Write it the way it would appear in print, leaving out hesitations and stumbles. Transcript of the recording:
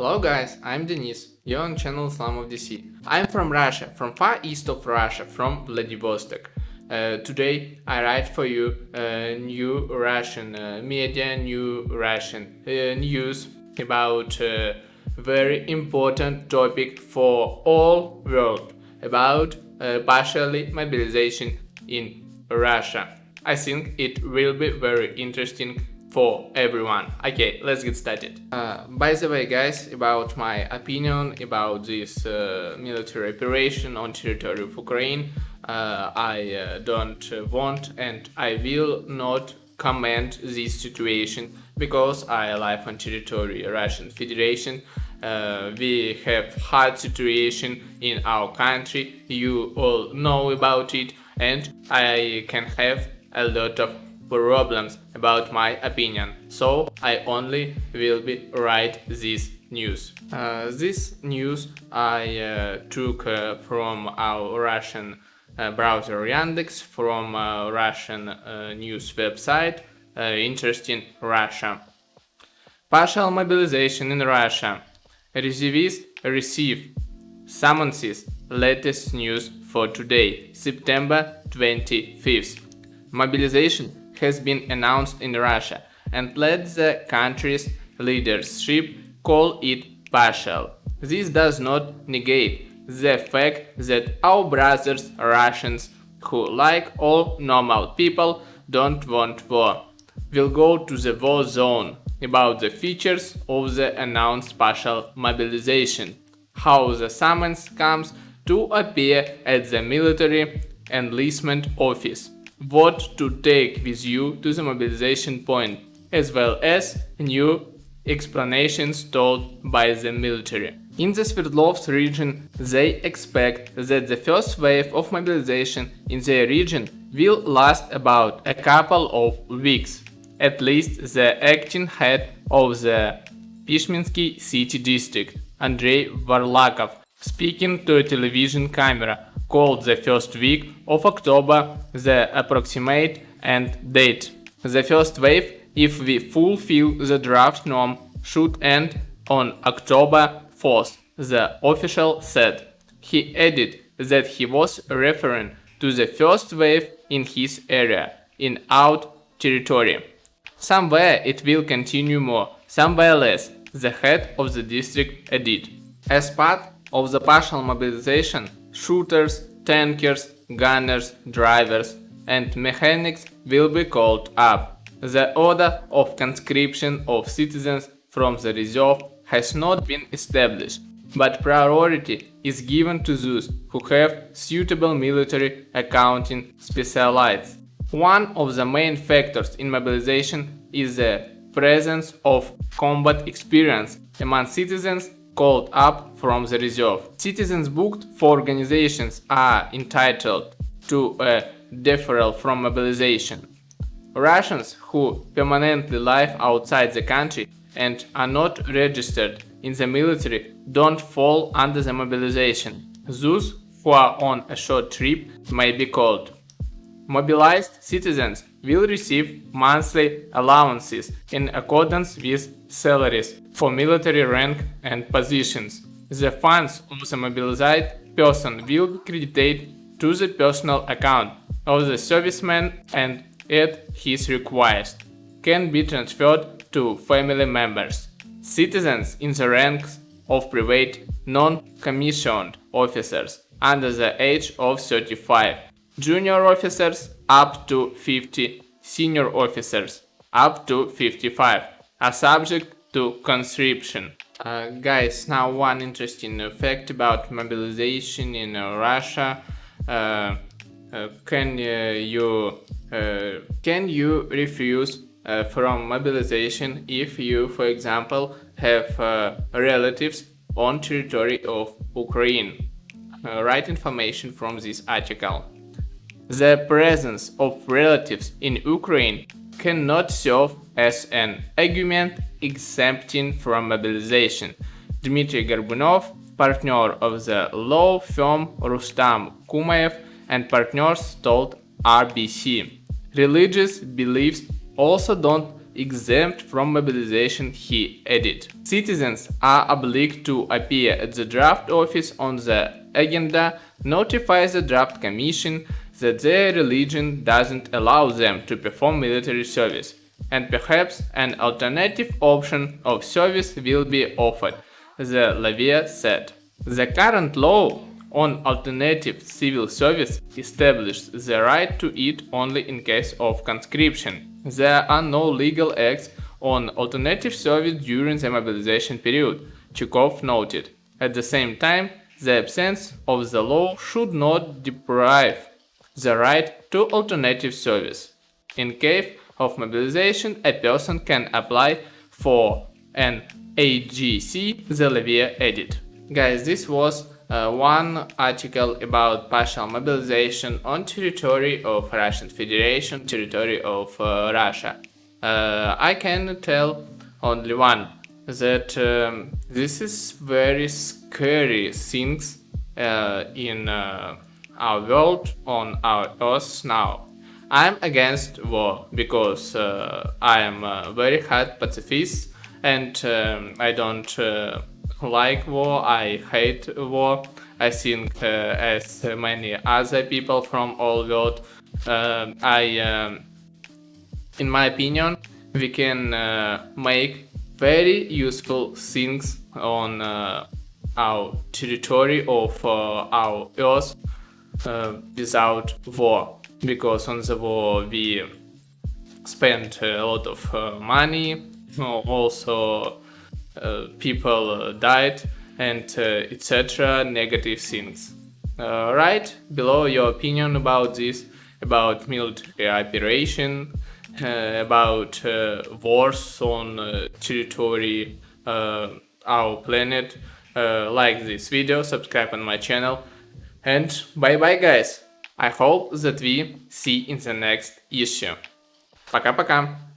Hello guys, I'm Denis, you're on channel Islam of DC. I'm from Russia, from far east of Russia, from Vladivostok. Today I write for you new Russian media, new Russian news about a very important topic for all world, about partially mobilization in Russia. I think it will be very interesting for everyone. Okay, let's get started. By the way, guys, about my opinion about this military operation on territory of Ukraine, I don't want and I will not comment this situation because I live on territory Russian Federation. We have hard situation in our country, you all know about it, and I can have a lot of problems about my opinion, so I only will be write this news. This news I took from our Russian browser Yandex, from Russian news website Interesting Russia. Partial mobilization in Russia. Reservists receive summonses. Latest news for today, September 25th. Mobilization has been announced in Russia and let the country's leadership call it partial. This does not negate the fact that our brothers Russians, who like all normal people don't want war, will go to the war zone. About the features of the announced partial mobilization, how the summons comes to appear at the military enlistment office, what to take with you to the mobilization point, as well as new explanations told by the military. In the Sverdlovsk region, they expect that the first wave of mobilization in their region will last about a couple of weeks. At least the acting head of the Pishminsky city district, Andrei Varlakov, speaking to a television camera, called the first week of October the approximate end date. The first wave, if we fulfill the draft norm, should end on October 4th, the official said. He added that he was referring to the first wave in his area, in our territory. Somewhere it will continue more, somewhere less, the head of the district added. As part of the partial mobilization, shooters, tankers, gunners, drivers, and mechanics will be called up. The order of conscription of citizens from the reserve has not been established, but priority is given to those who have suitable military accounting specialized. One of the main factors in mobilization is the presence of combat experience among citizens called up from the reserve. Citizens booked for organizations are entitled to a deferral from mobilization. Russians who permanently live outside the country and are not registered in the military don't fall under the mobilization. Those who are on a short trip may be called. Mobilized citizens will receive monthly allowances in accordance with salaries for military rank and positions. The funds of the mobilized person will be credited to the personal account of the serviceman and, at his request, can be transferred to family members. Citizens in the ranks of private non-commissioned officers under the age of 35, junior officers up to 50, senior officers up to 55 are subject to conscription. Guys, now one interesting fact about mobilization in Russia. Can you refuse from mobilization if you, for example, have relatives on territory of Ukraine? Right information from this article. The presence of relatives in Ukraine cannot serve as an argument exempting from mobilization. Dmitry Gorbunov, partner of the law firm Rustam Kumayev and partners, told RBC. Religious beliefs also don't exempt from mobilization, he added. Citizens are obliged to appear at the draft office on the agenda, notify the draft commission that their religion doesn't allow them to perform military service, and perhaps an alternative option of service will be offered, the levy said. The current law on alternative civil service establishes the right to it only in case of conscription. There are no legal acts on alternative service during the mobilization period, Chukov noted. At the same time, the absence of the law should not deprive the right to alternative service. In case of mobilization, a person can apply for an AGC, the levy added. Guys, this was one article about partial mobilization on territory of Russian Federation, territory of Russia. I can tell only one, that this is very scary things in our world, on our earth now. I'm against war because I am a very hard pacifist and I don't like war, I hate war. I think as many other people from all world, in my opinion, we can make very useful things on our territory of our earth without war. Because on the war we spent a lot of money, also people died, and etc. negative things. Write below your opinion about this, about military operation, about wars on territory, our planet. Like this video, subscribe on my channel, and bye bye guys. I hope that we see in the next issue. Пока-пока.